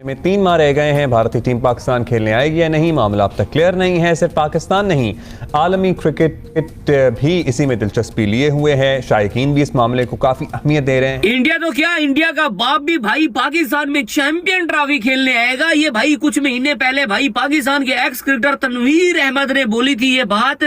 में 3 माह रह गए हैं। भारतीय टीम पाकिस्तान खेलने आएगी या नहीं, मामला अब तक क्लियर नहीं है। सिर्फ पाकिस्तान नहीं, आलमी क्रिकेट भी इसी में दिलचस्पी लिए हुए है। शायकीन भी इस मामले को काफी अहमियत दे रहे हैं। इंडिया तो क्या, इंडिया का बाप भी भाई पाकिस्तान में चैंपियन ट्रॉफी खेलने आएगा। ये भाई कुछ महीने पहले भाई पाकिस्तान के एक्स क्रिकेटर तनवीर अहमद ने बोली थी ये बात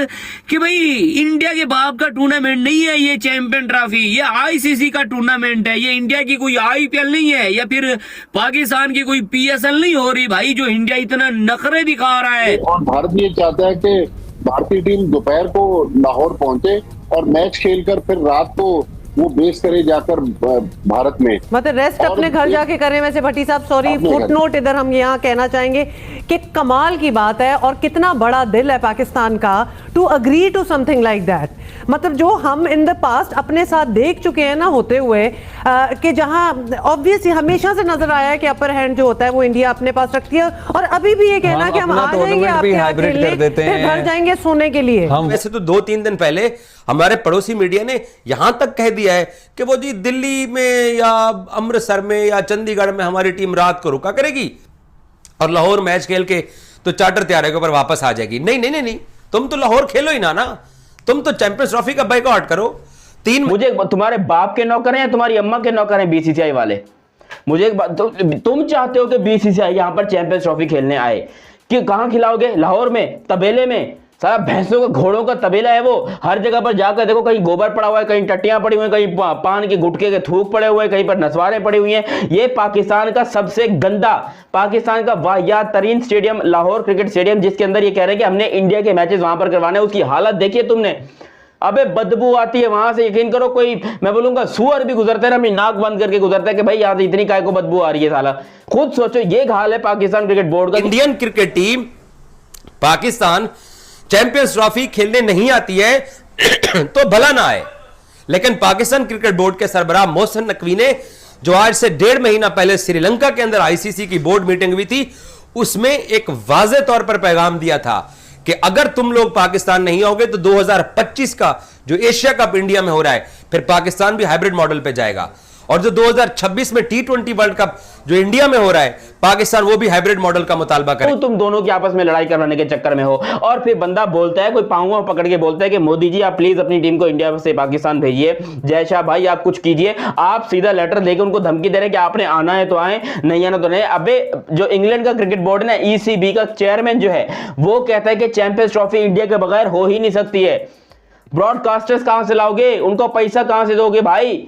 कि भाई इंडिया के बाप का टूर्नामेंट नहीं है ये चैंपियन ट्रॉफी, ये आईसीसी का टूर्नामेंट है, ये इंडिया की कोई आईपीएल नहीं है या फिर पाकिस्तान की कोई पीएसएल नहीं हो रही भाई जो इंडिया इतना नखरे दिखा रहा है। और भारत ये चाहता है कि भारतीय टीम दोपहर को लाहौर पहुंचे और मैच खेलकर फिर रात को वो बेस करे जाकर भारत में, मतलब रेस्ट अपने घर जाके करें। वैसे भट्टी साहब सॉरी, फुटनोट इधर हम यहाँ कहना चाहेंगे कि कमाल की बात है और कितना बड़ा दिल है पाकिस्तान का to agree to something like that. मतलब जो हम इन द पास्ट अपने साथ देख चुके हैं ना होते हुए कि जहां ऑब्वियसली हमेशा से नजर आया है कि अपर हैंड जो होता है वो इंडिया अपने पास रखती है और अभी भी ये कहना कि हम आ जाएंगे आपके यहाँ खेलने, फिर घर जाएंगे सोने के लिए। हम वैसे तो 2-3 दिन पहले हमारे पड़ोसी मीडिया ने यहां तक कह दिया है कि वो जी दिल्ली में या अमृतसर में या चंडीगढ़ में हमारी टीम रात को रुका करेगी और लाहौर मैच खेल के तो चार्टर तैयारी के ऊपर वापस आ जाएगी। नहीं नहीं नहीं, तुम तो लाहौर खेलो ही ना, तुम तो चैंपियंस ट्रॉफी का बाइकआउट करो। मुझे तुम्हारे बाप के नौकर हैं या तुम्हारी अम्मा के नौकर हैं बीसीसीआई वाले? मुझे एक बात, तुम चाहते हो कि बीसीसीआई यहां पर चैंपियंस ट्रॉफी खेलने आए, कि कहां खिलाओगे? लाहौर में, तबेले में? सारा भैंसों का घोड़ों का तबेला है वो। हर जगह पर जाकर देखो, कहीं गोबर पड़ा हुआ है, कहीं टट्टियां पड़ी हुई हैं, कहीं पान के गुटके के थूक पड़े हुए हैं, कहीं पर नसवारें पड़ी हुई हैं। ये पाकिस्तान का सबसे गंदा, पाकिस्तान का वाहियात तरीन स्टेडियम लाहौर क्रिकेट स्टेडियम, जिसके अंदर ये कह रहे हैं कि हमने इंडिया के मैचेस वहां पर करवाने, उसकी हालत देखिए तुमने। अबे बदबू आती है वहां से, यकीन करो कोई मैं बोलूंगा सुअर भी गुजरता है ना, अपनी नाक बंद करके गुजरता है कि भाई यहां से इतनी काय को बदबू आ रही है। साला खुद सोचो, ये हाल है पाकिस्तान क्रिकेट बोर्ड का। Indian cricket team Pakistan champions trophy खेलने नहीं आती है तो भला ना आए, लेकिन पाकिस्तान क्रिकेट बोर्ड के सरबराह मोहसिन नकवी ने जो आज से 1.5 महीना पहले श्रीलंका के अंदर आईसीसी की बोर्ड मीटिंग हुई थी, उसमें एक वाज़ेह तौर पर पैगाम दिया था कि अगर तुम लोग पाकिस्तान नहीं आओगे तो 2025 का जो एशिया कप इंडिया में हो रहा है, फिर पाकिस्तान भी हाइब्रिड मॉडल पे जाएगा। और जो 2026 में T20 वर्ल्ड कप जो इंडिया में हो रहा है, पाकिस्तान वो भी हाइब्रिड मॉडल का मुतालबा करे। तुम दोनों की आपस में लड़ाई करवाने के चक्कर में हो। और फिर बंदा बोलता है, कोई पांव पकड़ के बोलता है कि मोदी जी आप प्लीज अपनी टीम को इंडिया से पाकिस्तान भेजिए, जय शाह भाई आप कुछ कीजिए। आप सीधा लेटर देके उनको धमकी दे रहे हैं कि आपने आना है तो आए, नहीं आना तो नहीं। अबे जो इंग्लैंड का क्रिकेट बोर्ड ना, ECB का चेयरमैन जो है, वो कहता है कि चैंपियंस ट्रॉफी इंडिया के बगैर हो ही नहीं सकती है। ब्रॉडकास्टर्स कहां से लाओगे, उनको पैसा कहां से दोगे भाई?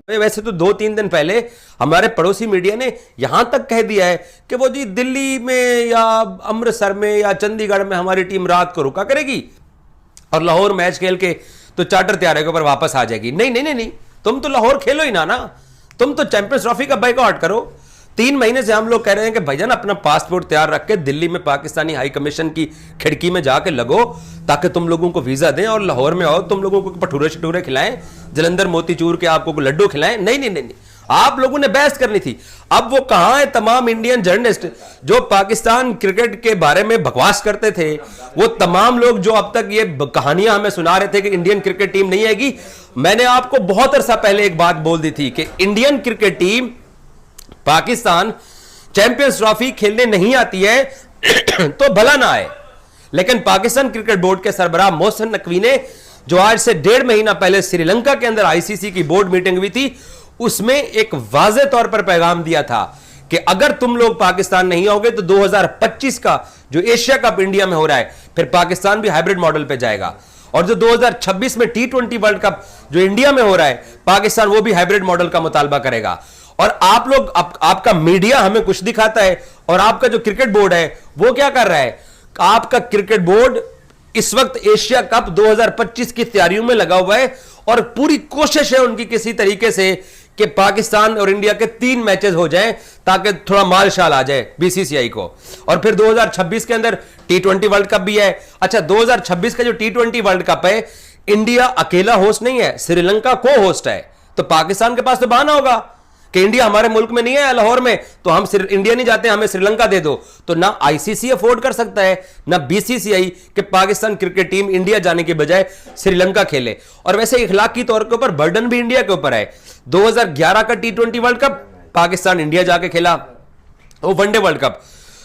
वैसे तो 2-3 दिन पहले हमारे पड़ोसी मीडिया ने यहां तक कह दिया है कि वो जी दिल्ली में या अमृतसर में या चंडीगढ़ में हमारी टीम रात को रुका करेगी और लाहौर मैच खेल के तो चार्टर तैयारी के ऊपर वापस आ जाएगी। नहीं नहीं नहीं, तुम तो लाहौर खेलो ही ना, तुम तो चैंपियंस ट्रॉफी का बाइकआउट करो। 3 महीने से हम लोग कह रहे हैं कि भाईजान अपना पासपोर्ट तैयार रख के दिल्ली में पाकिस्तानी हाई कमीशन की खिड़की में जाके लगो ताकि तुम लोगों को वीजा दें और लाहौर में आओ, तुम लोगों को भटूरे शटूरे खिलाएं, जलंधर मोतीचूर के आपको लड्डू खिलाएं। नहीं नहीं नहीं, आप लोगों ने बहस करनी थी। अब वो कहां है तमाम इंडियन जर्नलिस्ट जो पाकिस्तान क्रिकेट के बारे में बकवास करते थे, वो तमाम लोग जो अब तक ये कहानियां हमें सुना रहे थे कि इंडियन क्रिकेट टीम नहीं आएगी। मैंने आपको बहुत अरसा पहले एक बात बोल दी थी कि Indian cricket team Pakistan champions trophy खेलने नहीं आती है तो भला ना आए, लेकिन पाकिस्तान क्रिकेट बोर्ड के सरबराह मोहसिन नकवी ने जो आज से 1.5 महीना पहले श्रीलंका के अंदर आईसीसी की बोर्ड मीटिंग हुई थी, उसमें एक वाज़ेह तौर पर पैगाम दिया था कि अगर तुम लोग पाकिस्तान नहीं आओगे तो 2025 का जो एशिया कप इंडिया में हो रहा है, फिर पाकिस्तान भी हाइब्रिड मॉडल पे जाएगा। और जो 2026 में T20 वर्ल्ड कप जो इंडिया में हो रहा है, पाकिस्तान वो भी हाइब्रिड मॉडल का मुतालबा करेगा। और आप लोग आपका मीडिया हमें कुछ दिखाता है और आपका जो क्रिकेट बोर्ड है वो क्या कर रहा है? आपका क्रिकेट बोर्ड इस वक्त एशिया कप 2025 की तैयारियों में लगा हुआ है और पूरी कोशिश है उनकी किसी तरीके से कि पाकिस्तान और इंडिया के 3 मैचेस हो जाएं ताकि थोड़ा माल शाल आ जाए बीसीसीआई को। और फिर 2026 के अंदर T20 वर्ल्ड कप भी है। अच्छा, 2026 का जो T20 वर्ल्ड कप है, इंडिया अकेला होस्ट नहीं है, श्रीलंका को होस्ट है, तो पाकिस्तान के पास तो बहाना होगा कि इंडिया हमारे मुल्क में नहीं है लाहौर में तो हम इंडिया नहीं जाते, हमें श्रीलंका दे दो। तो ना आईसीसी अफोर्ड कर सकता है ना बीसीसीआई कि पाकिस्तान क्रिकेट टीम इंडिया जाने के बजाय श्रीलंका खेले। और वैसे इखलाकी तौर के ऊपर बर्डन भी इंडिया के ऊपर है। 2011 का T20 world cup Pakistan India जाके खेला, वो वनडे वर्ल्ड कप।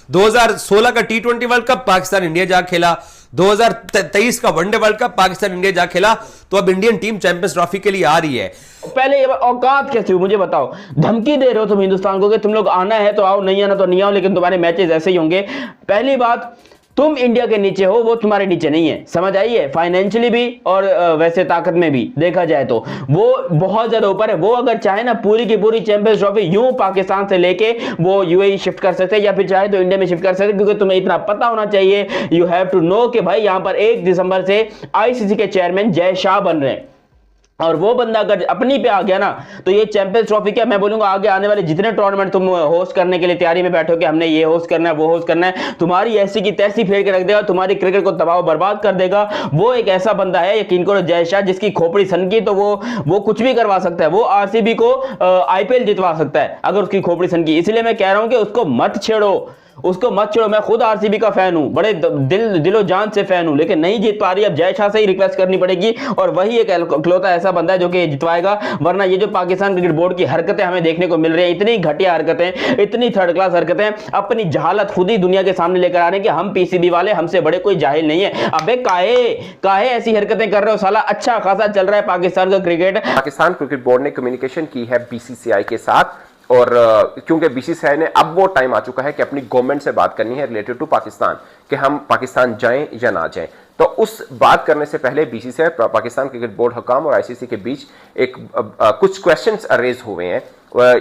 2016 का T20 world cup Pakistan India जा खेला। 2023 का one day world cup Pakistan India जा खेला। तो अब इंडियन टीम चैंपियंस ट्रॉफी के लिए आ रही है। पहले ये औकात कैसी हुई मुझे बताओ? धमकी दे रहे हो तुम हिंदुस्तान को कि तुम लोग आना है तो आओ, नहीं आना तो नहीं आओ, लेकिन तुम्हारे मैचेस ऐसे ही होंगे। पहली बात, तुम इंडिया के नीचे हो, वो तुम्हारे नीचे नहीं है, समझ आई है? फाइनेंशियली भी और वैसे ताकत में भी देखा जाए तो वो बहुत ज्यादा ऊपर है। वो अगर चाहे ना पूरी की पूरी चैंपियंस ट्रॉफी यूं पाकिस्तान से लेके वो यूएई शिफ्ट कर सकते हैं, या फिर चाहे तो इंडिया में शिफ्ट कर सकते हैं, क्योंकि तुम्हें इतना पता होना चाहिए, यू हैव टू नो कि भाई यहां पर 1 दिसंबर से आईसीसी के चेयरमैन जय शाह बन रहे हैं। और वो बंदा अगर अपनी पे आ गया ना तो ये चैंपियंस ट्रॉफी क्या, मैं बोलूंगा आगे आने वाले जितने टूर्नामेंट तुम होस्ट करने के लिए तैयारी में बैठो कि हमने ये होस्ट करना है वो होस्ट करना है, तुम्हारी ऐसी की तैसी फेर के रख देगा, तुम्हारी क्रिकेट को तबाह बर्बाद कर देगा। वो एक ऐसा बंदा है यकीन करो जय शाह, जिसकी खोपड़ी सनकी तो वो कुछ भी करवा सकता है। वो आरसीबी को आईपीएल जितवा सकता है अगर उसकी खोपड़ी सनकी। इसलिए मैं कह रहा हूं कि उसको मत छेड़ो, उसको मत छोड़ो। मैं खुद आरसीबी का फैन हूं, बड़े दिलो जान से फैन हूं, लेकिन नहीं जीत पा रही। अब जय शाह से ही रिक्वेस्ट करनी पड़ेगी और वही एक इकलौता ऐसा बंदा है जो कि जितवाएगा। वरना ये जो पाकिस्तान क्रिकेट बोर्ड की हरकतें हमें देखने को मिल रही हैं, इतनी घटिया हरकतें, इतनी थर्ड क्लास हरकतें, अपनी जहालत खुद ही दुनिया के सामने लेकर आ रहे हैं कि हम पीसीबी वाले हमसे बड़े कोई जाहिल नहीं है। अबे काहे ऐसी हरकतें कर रहे हो साला? अच्छा खासा चल रहा है पाकिस्तान का क्रिकेट। पाकिस्तान क्रिकेट बोर्ड ने कम्युनिकेशन की है बीसीसीआई के साथ, और क्योंकि बीसीसीआई ने अब वो टाइम आ चुका है कि अपनी गवर्नमेंट से बात करनी है रिलेटेड टू पाकिस्तान कि हम पाकिस्तान जाएं या ना जाएं। तो उस बात करने से पहले बीसीसीआई, पाकिस्तान क्रिकेट बोर्ड हुकाम और आईसीसी के बीच एक कुछ क्वेश्चंस रेज हुए हैं।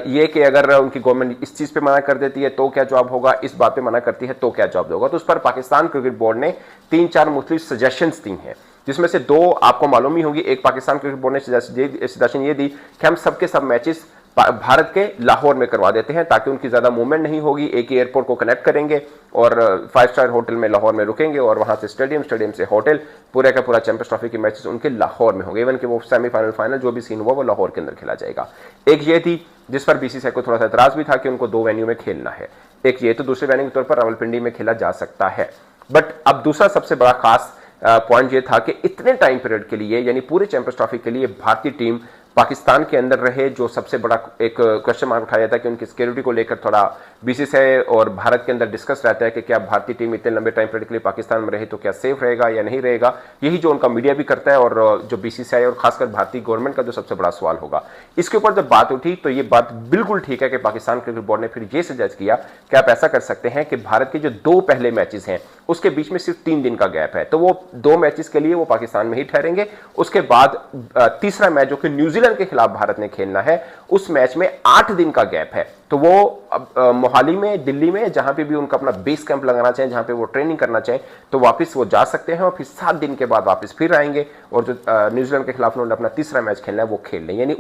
ये कि अगर उनकी गवर्नमेंट इस चीज पे मना कर देती है तो क्या जवाब होगा, इस बात पे मना करती है तो क्या जवाब होगा। तो उस पर पाकिस्तान क्रिकेट बोर्ड ने 3-4 मुख्तलिफ सजेशंस दी हैं, जिसमें से 2 आपको मालूम ही होगी। एक पाकिस्तान क्रिकेट बोर्ड ने सजेशन ये दी कि हम सबके सब मैचेस भारत के लाहौर में करवा देते हैं ताकि उनकी ज्यादा मूवमेंट नहीं होगी, एक ही एयरपोर्ट को कनेक्ट करेंगे और 5 स्टार होटल में लाहौर में रुकेंगे और वहां से स्टेडियम से होटल, पूरे का पूरा चैंपियंस ट्रॉफी के मैचेस उनके लाहौर में होंगे। इवन कि वो सेमीफाइनल फाइनल जो भी सीन हुआ वो लाहौर के अंदर खेला जाएगा। एक ये थी जिस पर बीसीसीआई को थोड़ा सा एतराज भी था कि उनको 2 वेन्यू में खेलना है। एक ये तो दूसरे वेन्यू के तौर पर रावलपिंडी में खेला जा सकता है। बट अब दूसरा सबसे बड़ा खास पॉइंट ये था कि इतने टाइम पीरियड के लिए, यानी पूरे चैंपियंस ट्रॉफी के लिए भारतीय टीम पाकिस्तान के अंदर रहे, जो सबसे बड़ा एक क्वेश्चन मार्क उठाया जाता है कि उनकी सिक्योरिटी को लेकर थोड़ा बीसीसीआई और भारत के अंदर डिस्कस रहता है कि क्या भारतीय टीम इतने लंबे टाइम पीरियड के लिए पाकिस्तान में रहे तो क्या सेफ रहेगा या नहीं रहेगा। यही जो उनका मीडिया भी करता है और जो बीसीसीआई और खासकर भारतीय गवर्नमेंट का जो सबसे बड़ा सवाल होगा। इसके ऊपर जब बात उठी तो ये बात बिल्कुल ठीक है कि पाकिस्तान क्रिकेट बोर्ड ने फिर ये सजेस्ट किया कि आप ऐसा कर सकते हैं कि भारत के जो 2 पहले मैचेस हैं उसके बीच में सिर्फ 3 दिन का गैप है, तो वो 2 मैचेस के लिए वो पाकिस्तान में ही ठहरेंगे। उसके बाद तीसरा मैच जो कि न्यूजीलैंड के खिलाफ भारत ने खेलना है, उस मैच में 8 दिन का गैप है। तो वो मोहाली में, दिल्ली में, जहां पे भी उनका अपना बेस कैंप लगाना चाहे, जहां पे वो ट्रेनिंग करना चाहे, तो वापस वो जा सकते हैं और फिर 7 दिन के बाद वापस फिर आएंगे और जो न्यूजीलैंड के खिलाफ उन्होंने अपना तीसरा मैच खेलना है वो खेल लें। यानी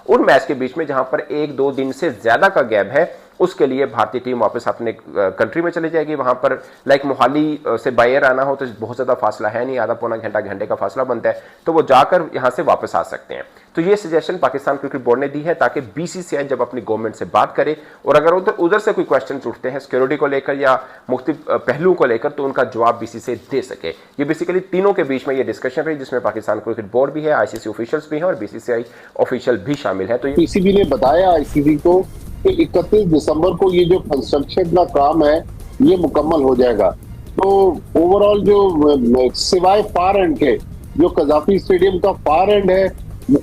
उन मैच के बीच में जहां पर 1-2 दिन से ज्यादा का गैप है, उसके लिए भारतीय टीम वापस अपने कंट्री में चली जाएगी। वहां पर लाइक मोहाली से बाय एयर आना हो तो बहुत ज्यादा फासला है नहीं, आधा पौना घंटे का फासला बनता है, तो वो जाकर यहां से वापस आ सकते हैं। तो ये सजेशन पाकिस्तान क्रिकेट बोर्ड ने दी है ताकि बीसीसीआई जब अपनी गवर्नमेंट से बात करे और अगर उधर से कोई क्वेश्चन उठते हैं सिक्योरिटी को लेकर या मुख्तलिफ पहलुओं को लेकर, तो उनका जवाब बीसीसीआई दे सके। ये बेसिकली तीनों के बीच में ये डिस्कशन रही, जिसमें पाकिस्तान क्रिकेट बोर्ड भी है, आईसीसी ऑफिशियल्स भी हैं और बीसीसीआई ऑफिशियल भी शामिल है। तो पीसीबी ने बताया आईसीसी को कि 31 दिसंबर को ये जो कंस्ट्रक्शन का काम है ये मुकम्मल हो जाएगा। तो ओवरऑल जो सिवाय फार एंड के जो कजाफी स्टेडियम का फार एंड है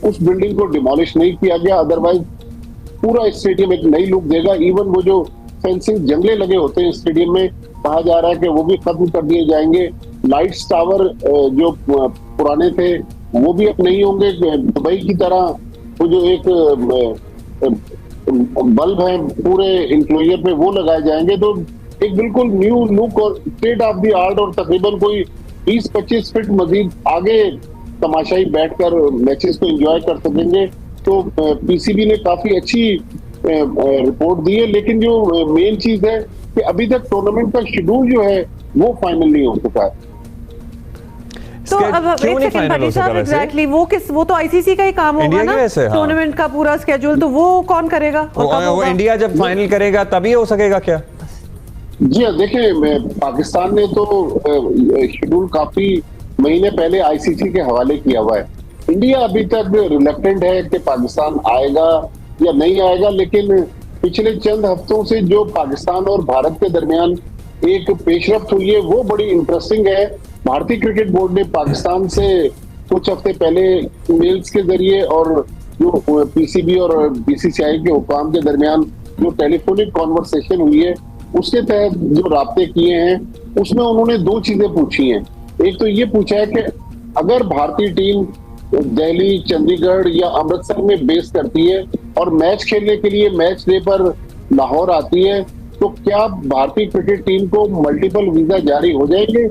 उस बिल्डिंग को डिमोलिश नहीं किया गया, अदरवाइज पूरा स्टेडियम एक नई लुक देगा। इवन वो जो फेंसिंग जंगले लगे होते हैं स्टेडियम में, कहा जा रहा है कि वो भी खत्म कर दिए जाएंगे। लाइट्स टावर जो पुराने थे वो भी अब नहीं होंगे। दुबई की तरह वो जो एक बल्ब है पूरे इंक्लोजर पे वो लगाए जाएंगे, तो एक बिल्कुल न्यू लुक और स्टेट ऑफ द आर्ट और तकरीबन कोई 20-25 फीट मजीद आगे तमाशाई बैठकर मैचेस को एंजॉय कर सकेंगे। तो पीसीबी ने काफी अच्छी रिपोर्ट दी है, लेकिन जो मेन चीज है कि अभी तक टूर्नामेंट का शेड्यूल जो है वो फाइनल नहीं हो चुका है। तो अब क्यों एक नहीं सेकंड फाइनल भट्टी हो सका साहब, वैसे? एग्जैक्टली वो तो आईसीसी का ही काम होगा इंडिया ना, की वजह से, हाँ। टूर्नामेंट का पूरा स्केड्यूल तो वो कौन करेगा और कब वो होगा? इंडिया जब फाइनल करेगा तभी हो सकेगा क्या? जी हाँ, देखिए पाकिस्तान ने तो शेड्यूल काफी महीने पहले आईसीसी के हवाले किया हुआ है। इंडिया अभी तक रिलक्टेंट है कि पाकिस्तान आएगा या नहीं आएगा, लेकिन पिछले चंद हफ्तों से जो पाकिस्तान और भारत के दरमियान एक पेशरफ्त हुई है वो बड़ी इंटरेस्टिंग है। भारतीय क्रिकेट बोर्ड ने पाकिस्तान से कुछ हफ्ते पहले ईमेल्स के जरिए और जो पीसीबी और बीसीसीआई के हुकाम के दरमियान जो टेलीफोनिक कॉन्वर्सेशन हुई है उसके तहत जो राब्ते किए हैं उसमें उन्होंने दो चीजें पूछी हैं। एक तो ये पूछा है कि अगर भारतीय टीम दिल्ली, चंडीगढ़ या अमृतसर में बेस करती है और मैच खेलने के लिए मैच डे पर लाहौर आती है तो क्या भारतीय क्रिकेट टीम को मल्टीपल वीजा जारी हो जाएंगे?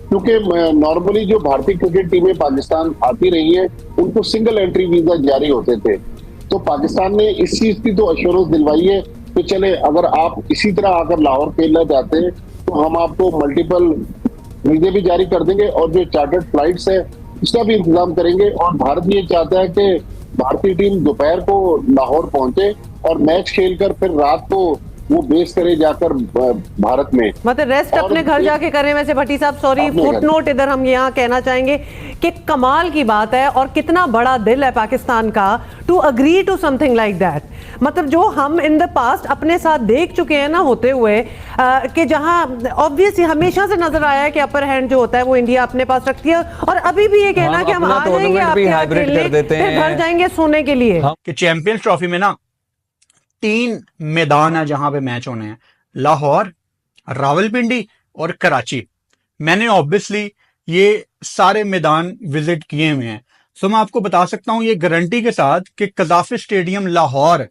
क्योंकि नॉर्मली जो भारतीय क्रिकेट टीमें पाकिस्तान आती रही हैं उनको सिंगल एंट्री वीजा जारी होते थे। तो पाकिस्तान ने इस चीज की तो एश्योरेंस दिलवाई है कि चले अगर आप इसी तरह आकर लाहौर खेलना चाहते हैं तो हम आपको मल्टीपल वीजे भी जारी कर देंगे और जो चार्टर्ड फ्लाइट्स है उसका भी इंतजाम करेंगे। और भारत ये चाहता है कि भारतीय टीम दोपहर को लाहौर पहुंचे और मैच खेलकर फिर रात को वो बेस करे जाकर भारत में, मतलब रेस्ट और अपने घर जाके करें। वैसे भट्टी साहब सॉरी, अपने घर। फुटनोट इधर हम यहाँ कहना चाहेंगे कि कमाल की बात है और कितना बड़ा दिल है पाकिस्तान का to agree to something like that. मतलब जो हम इन द पास्ट अपने साथ देख चुके हैं ना होते हुए कि जहां ऑब्वियसली हमेशा से नजर आया है कि अपर हैंड जो होता है वो इंडिया अपने पास रखती है और अभी भी ये कहना कि हम अपना आ जाएंगे tournament भी आपके यहाँ hybrid खेलने, कर देते फिर घर हैं। जाएंगे सोने के लिए। कि चैंपियंस ट्रॉफी में ना 3 मैदान है जहां पे मैच होने हैं, लाहौर, रावलपिंडी और कराची। मैंने ऑब्वियसली ये सारे मैदान विजिट किए हुए हैं, सो मैं आपको बता सकता हूं ये गारंटी के साथ कि कजाफी स्टेडियम लाहौर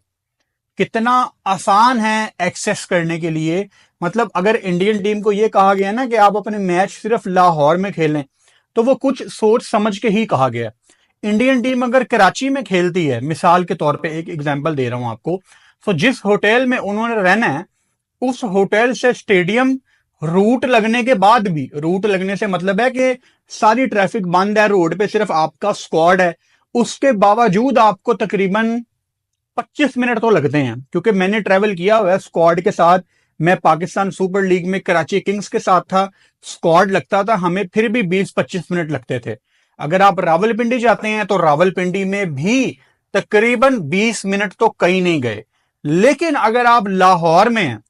कितना आसान है एक्सेस करने के लिए। मतलब अगर इंडियन टीम को ये कहा गया ना कि आप अपने मैच सिर्फ लाहौर में खेलें तो वो कुछ सोच समझ के ही कहा गया। इंडियन टीम अगर कराची में खेलती है, मिसाल के तौर पे एक एग्जांपल दे रहा हूं आपको, तो जिस होटल में उन्होंने रहना है उस होटल से स्टेडियम रूट लगने के बाद भी, रूट लगने से मतलब है कि सारी ट्रैफिक बंद है, रोड पे सिर्फ आपका स्क्वाड है, उसके बावजूद आपको तकरीबन 25 मिनट तो लगते हैं। क्योंकि मैंने ट्रैवल किया हुआ है स्क्वाड के साथ, मैं पाकिस्तान सुपर लीग में कराची किंग्स के साथ था, स्क्वाड लगता था, हमें फिर भी 20-25 मिनट लगते थे। अगर आप रावलपिंडी जाते हैं तो रावलपिंडी में भी तकरीबन 20 मिनट तो कहीं नहीं गए। लेकिन अगर आप लाहौर में हैं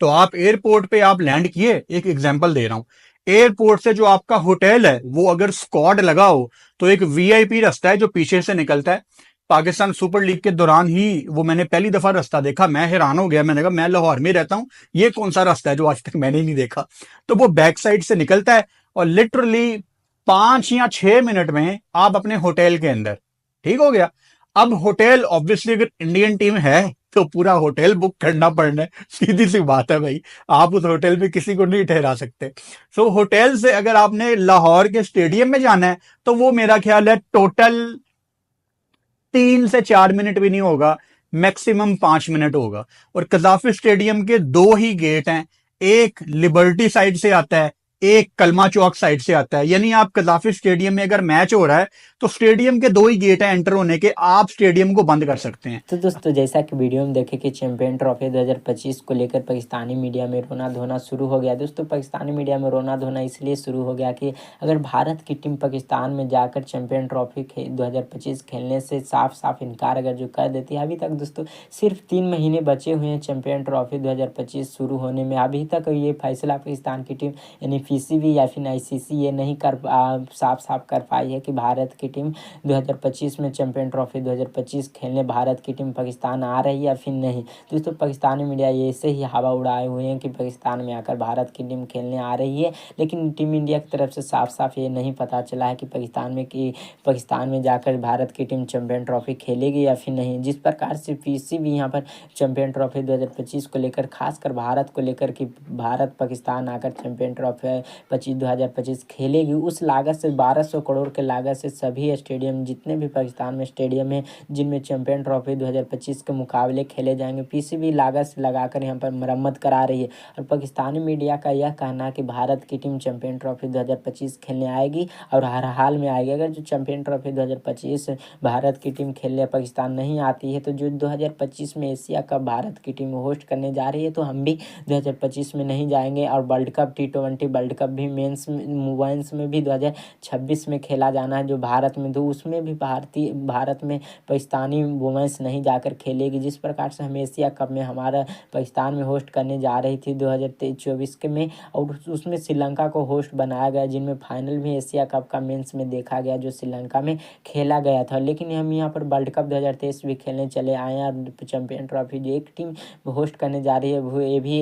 तो आप एयरपोर्ट पे आप लैंड किए, एक एग्जांपल दे रहा हूं, एयरपोर्ट से जो आपका होटल है वो अगर स्क्वाड लगा हो तो एक वीआईपी रास्ता है जो पीछे से निकलता है। पाकिस्तान सुपर लीग के दौरान ही वो मैंने पहली दफा रास्ता देखा, मैं हैरान हो गया। मैंने कहा मैं लाहौर में रहता हूं, ये कौन सा रास्ता है जो आज तक मैंने नहीं देखा। तो वो बैक साइड से निकलता है और लिटरली 5 या 6 मिनट में आप अपने होटल के अंदर, ठीक हो गया। अब होटल ऑब्वियसली अगर इंडियन टीम है तो पूरा होटल बुक करना पड़ना है, सीधी सी बात है भाई, आप उस होटल में किसी को नहीं ठहरा सकते। सो होटल से अगर आपने लाहौर के स्टेडियम में जाना है तो वो मेरा ख्याल है टोटल 3 से 4 मिनट भी नहीं होगा, मैक्सिमम 5 मिनट होगा। और कजाफी स्टेडियम के 2 ही गेट हैं, एक लिबर्टी साइड से आता है, एक कलमा चौक साइड से आता है। यानी आप कजाफी स्टेडियम में अगर मैच हो रहा है तो स्टेडियम के 2 ही गेट हैं एंटर होने के, आप स्टेडियम को बंद कर सकते हैं। तो दोस्तों जैसा कि वीडियो में देखे कि चैंपियन ट्रॉफी 2025 को लेकर पाकिस्तानी मीडिया में रोना धोना शुरू हो गया। दोस्तों पाकिस्तानी मीडिया में रोना धोना इसलिए शुरू हो गया कि अगर भारत की टीम पाकिस्तान में जाकर चैंपियन ट्रॉफी 2025 खेलने से साफ साफ इनकार अगर जो कर देती है। अभी तक दोस्तों सिर्फ 3 महीने बचे हुए हैं चैंपियन ट्रॉफी 2025 शुरू होने में, अभी तक ये फैसला पाकिस्तान की टीम यानी पीसीबी या फिर आईसीसी ये नहीं साफ कर पाई है कि भारत की टीम 2025 में चैंपियन ट्रॉफी 2025 खेलने भारत की टीम पाकिस्तान आ रही है या फिर नहीं। दोस्तों पाकिस्तानी मीडिया ये ऐसे ही हवा उड़ाए हुए हैं कि पाकिस्तान में आकर भारत की टीम खेलने आ रही है, लेकिन टीम इंडिया की तरफ से साफ साफ ये नहीं पता चला है कि पाकिस्तान में जाकर भारत की टीम चैंपियन ट्रॉफी खेलेगी या फिर नहीं। जिस प्रकार से पीसीबी यहाँ पर चैंपियन ट्रॉफी 2025 को लेकर खासकर भारत को लेकर कि भारत पाकिस्तान आकर चैंपियन ट्रॉफी 2025 खेलेगी, उस लागत से 1200 करोड़ के लागत से सभी स्टेडियम, जितने भी पाकिस्तान में स्टेडियम हैं जिनमें चैंपियन ट्रॉफी 2025 के मुकाबले खेले जाएंगे, पीसीबी लागत से लगाकर यहाँ पर मरम्मत करा रही है। और पाकिस्तानी मीडिया का यह कहना है कि भारत की टीम चैंपियन ट्रॉफी 2025 खेलने आएगी और हर हाल में आएगी। अगर जो चैंपियन ट्रॉफी 2025 भारत की टीम खेलने पाकिस्तान नहीं आती है, तो जो 2025 में एशिया कप भारत की टीम होस्ट करने जा रही है, तो हम भी 2025 में नहीं जाएंगे। और world cup T20 world cup भी मेंस वुमेन्स में भी 2026 में खेला जाना है जो भारत में, तो उसमें भी भारत में पाकिस्तानी वुमेन्स नहीं जाकर खेलेगी। जिस प्रकार से हम एशिया कप में हमारा पाकिस्तान में होस्ट करने जा रही थी 2024 के में, और उसमें श्रीलंका को होस्ट बनाया गया, जिनमें फाइनल भी एशिया कप का मेंस में देखा गया जो श्रीलंका में खेला गया था। लेकिन हम यहाँ पर वर्ल्ड कप 2023 भी खेलने चले आए हैं और चैंपियन ट्रॉफी जो एक टीम होस्ट करने जा रही है वो ये भी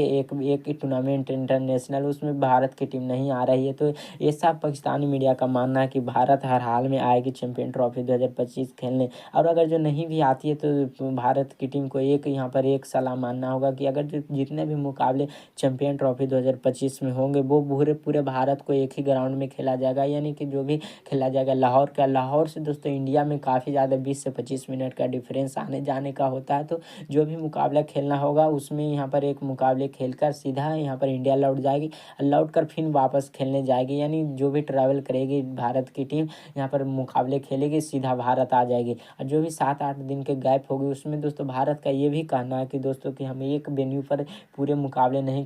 एक टूर्नामेंट इंटरनेशनल, उसमें भारत की टीम नहीं आ रही है। तो ये सब पाकिस्तानी मीडिया का मानना है कि भारत हर हाल में आएगी चैंपियन ट्रॉफी 2025 खेलने। और अगर जो नहीं भी आती है तो भारत की टीम को यहाँ पर एक सलाह मानना होगा कि अगर जो जितने भी मुकाबले चैंपियन ट्रॉफी 2025 में होंगे वो पूरे भारत को एक ही ग्राउंड में खेला जाएगा, यानी कि जो भी खेला जाएगा लाहौर से दोस्तों इंडिया में काफ़ी ज़्यादा 20 से 25 मिनट का डिफरेंस आने जाने का होता है। तो जो भी मुकाबला खेलना होगा उसमें यहाँ पर एक मुकाबले खेलकर सीधा यहाँ पर इंडिया लौट जाएगी, लौट कर फिर वापस खेलने जाएगी, यानी जो भी ट्रैवल करेगी भारत की टीम यहाँ पर मुकाबले खेलेगी सीधा भारत आ जाएगी। और जो भी 7-8 दिन के गैप होगी उसमें दोस्तों भारत का ये भी कहना है कि दोस्तों कि हम एक वेन्यू पर पूरे मुकाबले नहीं